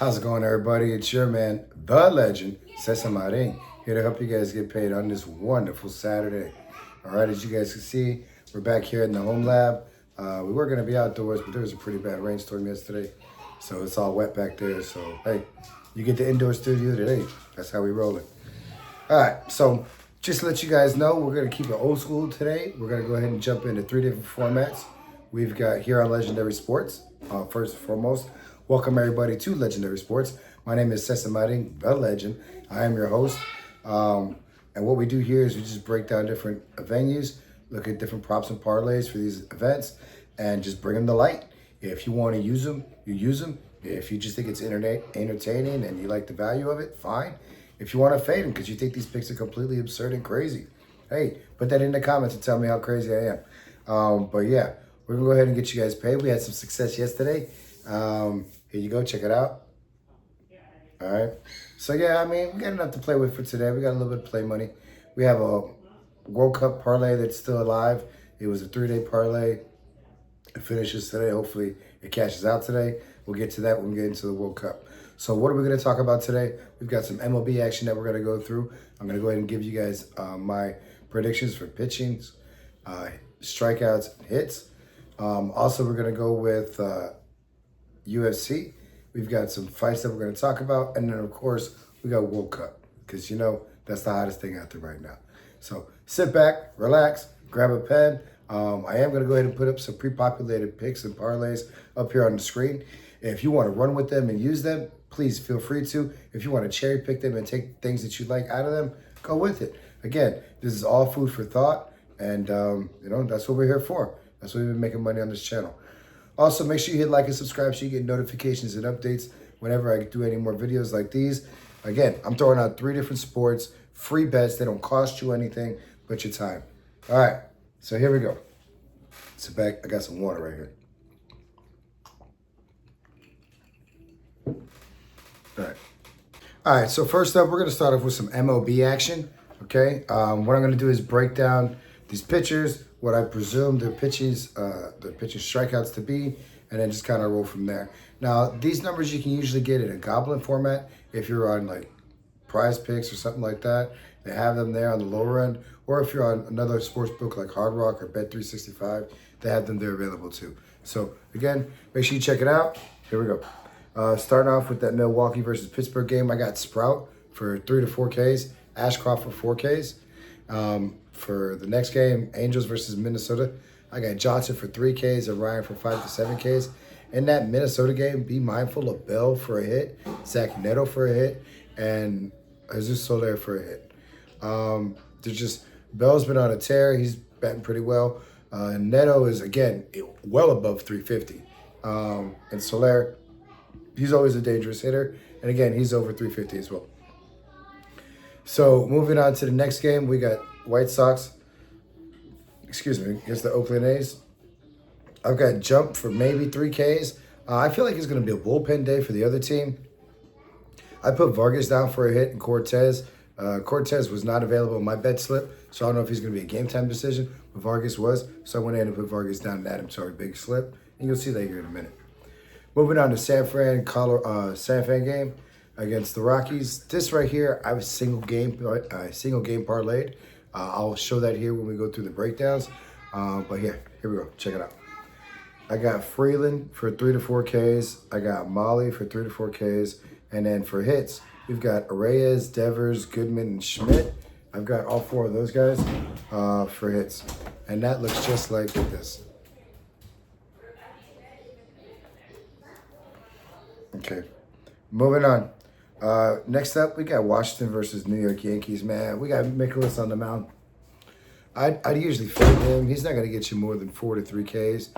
How's it going, everybody? It's your man, the legend, Cesar Marin, here to help you guys get paid on this wonderful Saturday. All right, as you guys can see, we're back here in the home lab. We were going to be outdoors, but there was a pretty bad rainstorm yesterday, so it's all wet back there. So, hey, you get the indoor studio today. That's how we roll it. All right, so just to let you guys know, we're going to keep it old school today. We're going to go ahead and jump into 3 different formats. We've got here on Legendary Sports, first and foremost. Welcome everybody to Legendary Sports. My name is Cesar Marin, the legend. I am your host. And what we do here is we just break down different venues, look at different props and parlays for these events, and just bring them to light. If you want to use them, you use them. If you just think it's entertaining and you like the value of it, fine. If you want to fade them because you think these picks are completely absurd and crazy, hey, put that in the comments and tell me how crazy I am. But yeah, we're going to go ahead and get you guys paid. We had some success yesterday. Here you go, check it out. All right. So yeah, I mean, we got enough to play with for today. We got a little bit of play money. We have a World Cup parlay that's still alive. It was a 3-day parlay. It finishes today. Hopefully it cashes out today. We'll get to that when we get into the World Cup. So what are we going to talk about today? We've got some MLB action that we're going to go through. I'm going to go ahead and give you guys my predictions for pitchings, strikeouts, and hits. Also, we're going to go with UFC. We've got some fights that we're going to talk about. And then, of course, we got World Cup because, you know, that's the hottest thing out there right now. So sit back, relax, grab a pen. I am going to go ahead and put up some pre-populated picks and parlays up here on the screen. If you want to run with them and use them, please feel free to. If you want to cherry pick them and take things that you like out of them, go with it. Again, this is all food for thought. And, you know, that's what we're here for. That's why we've been making money on this channel. Also, make sure you hit like and subscribe so you get notifications and updates whenever I do any more videos like these. Again, I'm throwing out 3 different sports, free bets. They don't cost you anything but your time. All right, so here we go. Sit back. I got some water right here. All right, so first up, we're going to start off with some MLB action, okay? What I'm going to do is break down these pitchers, what I presume their pitches strikeouts to be, and then just kind of roll from there. Now, these numbers you can usually get in a goblin format if you're on like Prize Picks or something like that. They have them there on the lower end, or if you're on another sports book like Hard Rock or Bet365, they have them there available too. So again, make sure you check it out. Here we go. Starting off with that Milwaukee versus Pittsburgh game, I got Sprout for 3 to 4 Ks, Ashcroft for 4 Ks. For the next game, Angels versus Minnesota, I got Johnson for 3 Ks and Ryan for 5 to 7 Ks. In that Minnesota game, be mindful of Bell for a hit, Zach Neto for a hit, and Jesus Soler for a hit. Bell's been on a tear. He's batting pretty well. And Neto is, again, well above 350. And Soler, he's always a dangerous hitter. And again, he's over 350 as well. So moving on to the next game, we got White Sox, against the Oakland A's. I've got Jump for maybe 3 Ks. I feel like it's going to be a bullpen day for the other team. I put Vargas down for a hit and Cortez. Cortez was not available in my bet slip, so I don't know if he's going to be a game-time decision, but Vargas was. So I went in and put Vargas down and added him to our big slip. And you'll see that here in a minute. Moving on to San Fran game against the Rockies. This right here, I have a single game parlayed. I'll show that here when we go through the breakdowns. But here we go. Check it out. I got Freeland for 3 to 4 Ks. I got Molly for 3 to 4 Ks. And then for hits, we've got Reyes, Devers, Goodman, and Schmidt. I've got all 4 of those guys for hits. And that looks just like this. Okay, moving on. Next up, we got Washington versus New York Yankees, man. We got Mikolas on the mound. I'd usually fade him. He's not going to get you more than 4 to 3 Ks.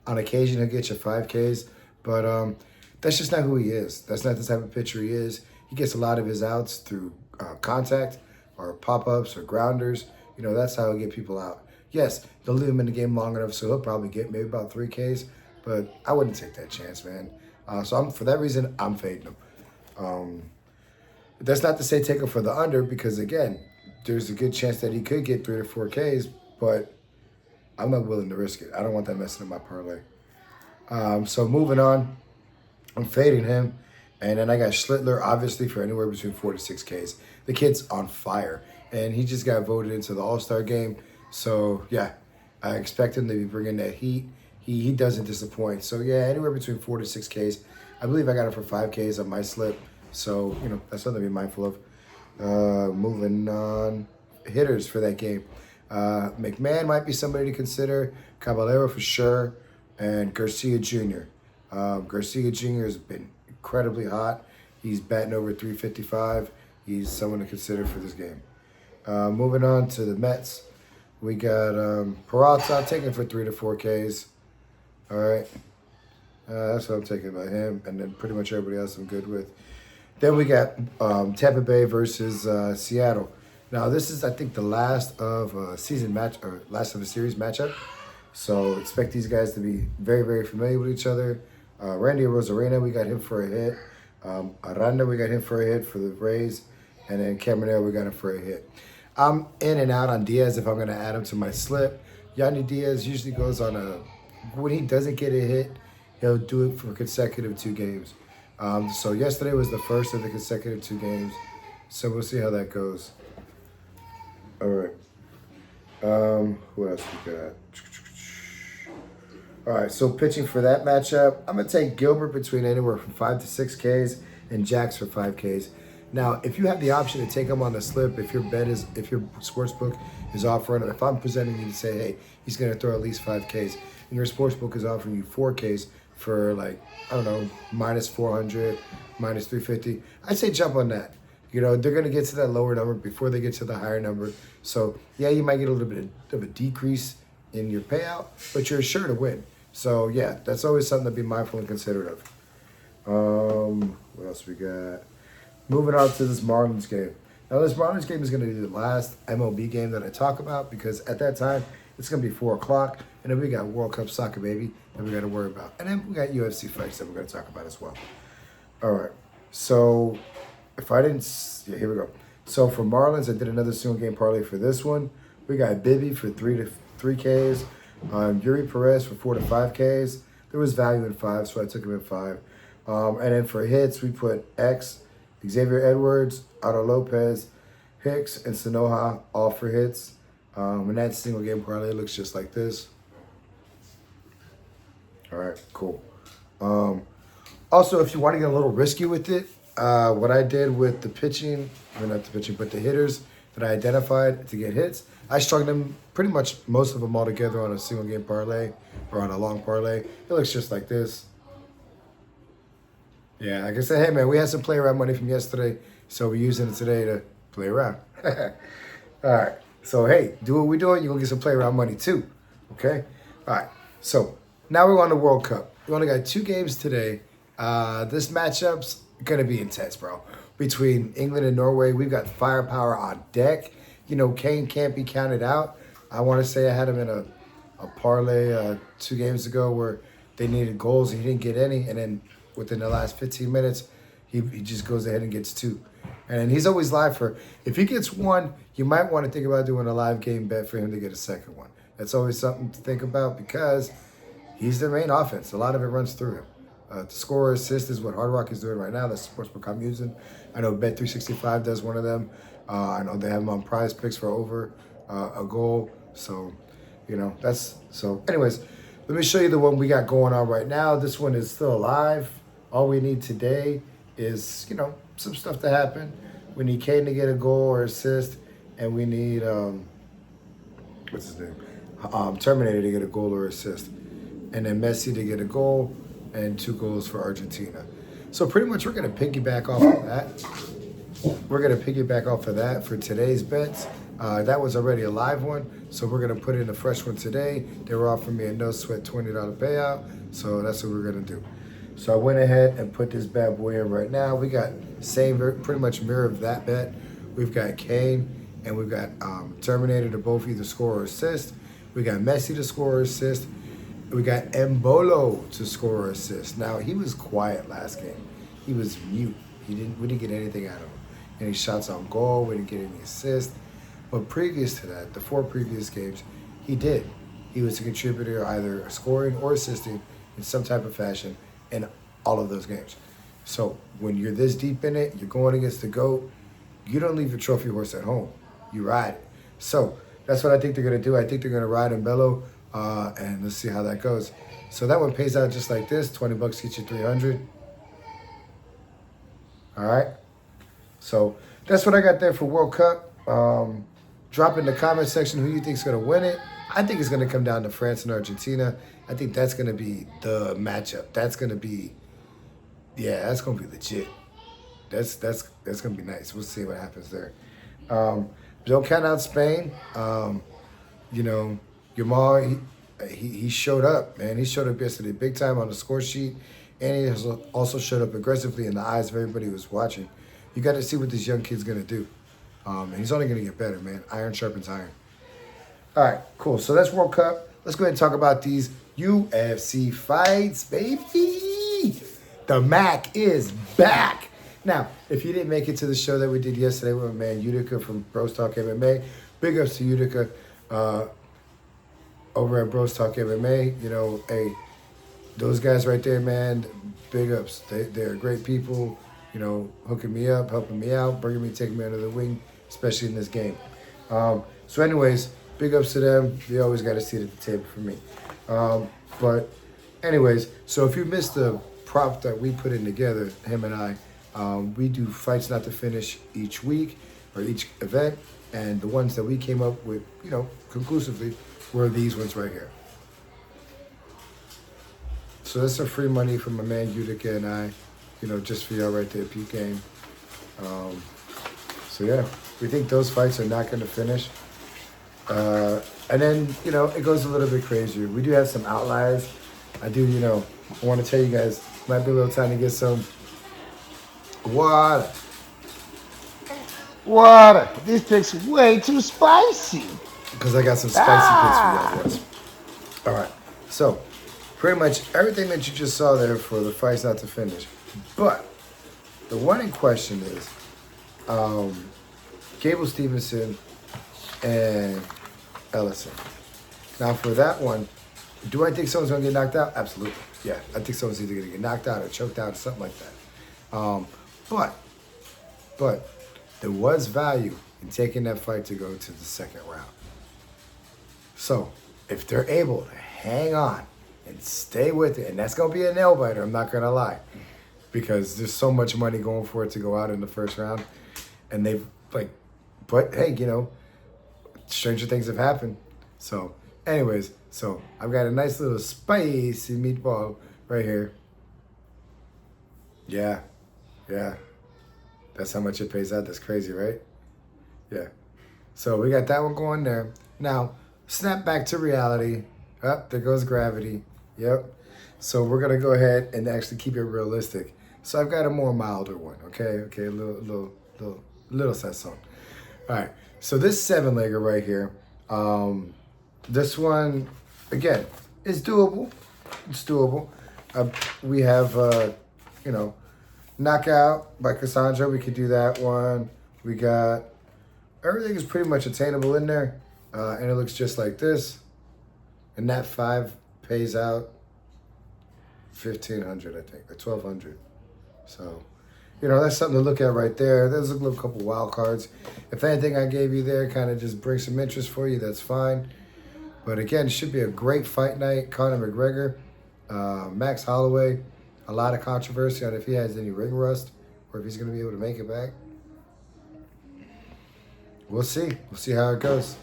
On occasion, he'll get you 5 Ks. But that's just not who he is. That's not the type of pitcher he is. He gets a lot of his outs through contact or pop-ups or grounders. You know, that's how he'll get people out. Yes, they'll leave him in the game long enough, so he'll probably get maybe about 3 Ks. But I wouldn't take that chance, man. So for that reason, I'm fading him. That's not to say take him for the under because, again, there's a good chance that he could get 3 to 4 Ks, but I'm not willing to risk it. I don't want that messing up my parlay. So moving on, I'm fading him. And then I got Schlittler, obviously, for anywhere between 4 to 6Ks. The kid's on fire. And he just got voted into the All-Star game. So, yeah, I expect him to be bringing that heat. He doesn't disappoint. So, yeah, anywhere between 4 to 6Ks. I believe I got him for 5Ks on my slip. So, that's something to be mindful of. Moving on. Hitters for that game. McMahon might be somebody to consider. Caballero for sure. And Garcia Jr. Garcia Jr. has been incredibly hot. He's batting over 355. He's someone to consider for this game. Moving on to the Mets. We got Peralta. I'll take him for 3 to 4Ks. All right. That's what I'm taking by him. And then pretty much everybody else I'm good with. Then we got Tampa Bay versus Seattle. Now, this is, I think, the last of a season match, or last of a series matchup. So expect these guys to be very, very familiar with each other. Randy Rosarena, we got him for a hit. Aranda, we got him for a hit for the Rays. And then Caminero, we got him for a hit. I'm in and out on Diaz if I'm going to add him to my slip. Yandy Diaz usually goes on when he doesn't get a hit, he'll do it for consecutive 2 games. So yesterday was the first of the consecutive 2 games. So we'll see how that goes. All right. Who else we got? All right, so pitching for that matchup, I'm going to take Gilbert between anywhere from 5 to 6Ks and Jax for 5Ks. Now, if you have the option to take him on the slip, if your sportsbook is offering, if I'm presenting you to say, hey, he's going to throw at least 5Ks, and your sportsbook is offering you 4Ks for like, I don't know, minus 400, minus 350, I'd say jump on that. They're going to get to that lower number before they get to the higher number. So, yeah, you might get a little bit of a decrease in your payout, but you're sure to win. So, yeah, that's always something to be mindful and considerate of. What else we got? Moving on to this Marlins game. Now, this Marlins game is going to be the last MLB game that I talk about because at that time, it's going to be 4 o'clock. And then we got World Cup soccer, baby, that we got to worry about. And then we got UFC fights that we're going to talk about as well. All right. So, here we go. So, for Marlins, I did another single game parlay for this one. We got Bibby for 3 to 3Ks. Yuri Perez for 4 to 5Ks. There was value in 5, so I took him at 5. And then for hits, we put X, Xavier Edwards, Otto Lopez, Hicks, and Sanoja all for hits. And that single game parlay looks just like this. All right, cool. Also, if you want to get a little risky with it, what I did with the pitching, or not the pitching, but the hitters that I identified to get hits, I strung them pretty much most of them all together on a single game parlay or on a long parlay. It looks just like this. Yeah, like I said, hey man, we had some play around money from yesterday, so we're using it today to play around. All right, so hey, do what we're doing, you're gonna get some play around money too, okay? All right, so now we're on the World Cup. We only got 2 games today. This matchup's gonna be intense, bro. Between England and Norway, we've got firepower on deck. Kane can't be counted out. I want to say I had him in a parlay 2 games ago where they needed goals and he didn't get any. And then within the last 15 minutes, he just goes ahead and gets 2. And he's always live for, if he gets 1, you might want to think about doing a live game bet for him to get a second one. That's always something to think about because he's the main offense. A lot of it runs through him. To score or assist is what Hard Rock is doing right now. That's the sportsbook I'm using. I know Bet365 does one of them. I know they have them on Prize Picks for over a goal. So, anyways, let me show you the one we got going on right now. This one is still alive. All we need today is, some stuff to happen. We need Kane to get a goal or assist, and we need, what's his name? Terminator to get a goal or assist. And then Messi to get a goal and 2 goals for Argentina. So pretty much we're going to piggyback off of that. We're going to piggyback off of that for today's bets. That was already a live one, so we're going to put in a fresh one today. They were offering me a no-sweat $20 payout, so that's what we're going to do. So I went ahead and put this bad boy in right now. We got pretty much mirror of that bet. We've got Kane and we've got Terminator to both either score or assist. We got Messi to score or assist. We got Embolo to score or assist. Now, he was quiet last game. He was mute. We didn't get anything out of him. Any shots on goal, we didn't get any assists. But previous to that, the 4 previous games, he did. He was a contributor either scoring or assisting in some type of fashion in all of those games. So when you're this deep in it, you're going against the GOAT, you don't leave your trophy horse at home. You ride it. So that's what I think they're going to do. I think they're going to ride Mbello, and let's see how that goes. So that one pays out just like this. 20 bucks gets you 300. All right. So that's what I got there for World Cup. Drop in the comment section who you think is going to win it. I think it's going to come down to France and Argentina. I think that's going to be the matchup. That's going to be, yeah, that's going to be legit. That's going to be nice. We'll see what happens there. Don't count out Spain. You know, Yamal, he showed up, man. He showed up yesterday big time on the score sheet, and he has also showed up aggressively in the eyes of everybody who was watching. You got to see what this young kid's going to do. And he's only going to get better, man. Iron sharpens iron. All right, cool. So that's World Cup. Let's go ahead and talk about these UFC fights, baby. The Mac is back. Now, if you didn't make it to the show that we did yesterday with my man Utica from Bros Talk MMA, big ups to Utica over at Bros Talk MMA. You know, hey, those guys right there, man, big ups. They're great people, you know, hooking me up, helping me out, taking me under the wing, especially in this game. So anyways, big ups to them. They always got a seat at the table for me. But anyways, so if you missed the prop that we put in together, him and I, we do fights not to finish each week or each event. And the ones that we came up with, you know, conclusively were these ones right here. So that's some free money from my man Utica and I, you know, just for y'all right there, Peak Game. So yeah, we think those fights are not going to finish. And then, you know, it goes a little bit crazier. We do have some outliers. I do, you know, I want to tell you guys, might be a little time to get some water. Water. This picks way too spicy. Because I got some spicy picks for y'all boys. All right. So, pretty much everything that you just saw there for the fights not to finish. But the one in question is Gable Stevenson and Ellison. Now, for that one, do I think someone's going to get knocked out? Absolutely. Yeah, I think someone's either going to get knocked out or choked out or something like that. But there was value in taking that fight to go to the second round. So if they're able to hang on and stay with it, and that's going to be a nail biter, I'm not going to lie, because there's so much money going for it to go out in the first round. And they've, like, but hey, you know, stranger things have happened. So anyways, so I've got a nice little spicy meatball right here. Yeah. That's how much it pays out. That's crazy, right? Yeah. So we got that one going there. Now, snap back to reality. Oh, there goes gravity. Yep. So we're going to go ahead and actually keep it realistic. So I've got a more milder one, okay? Okay, a little sazon. All right. So this 7-legger right here, this one, again, is doable. It's doable. We have, you know, Knockout by Cassandra. We could do that one. We got, everything is pretty much attainable in there. And it looks just like this. And that 5 pays out $1,500, I think, or $1,200. So, you know, that's something to look at right there. There's a little couple wild cards. If anything I gave you there kind of just brings some interest for you, that's fine. But again, it should be a great fight night. Conor McGregor, Max Holloway. A lot of controversy on if he has any ring rust or if he's going to be able to make it back. We'll see. We'll see how it goes.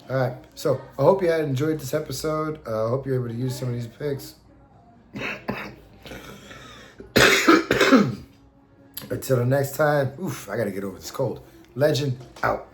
All right. So I hope you had enjoyed this episode. I hope you're able to use some of these picks. Until the next time, I got to get over this cold. Legend out.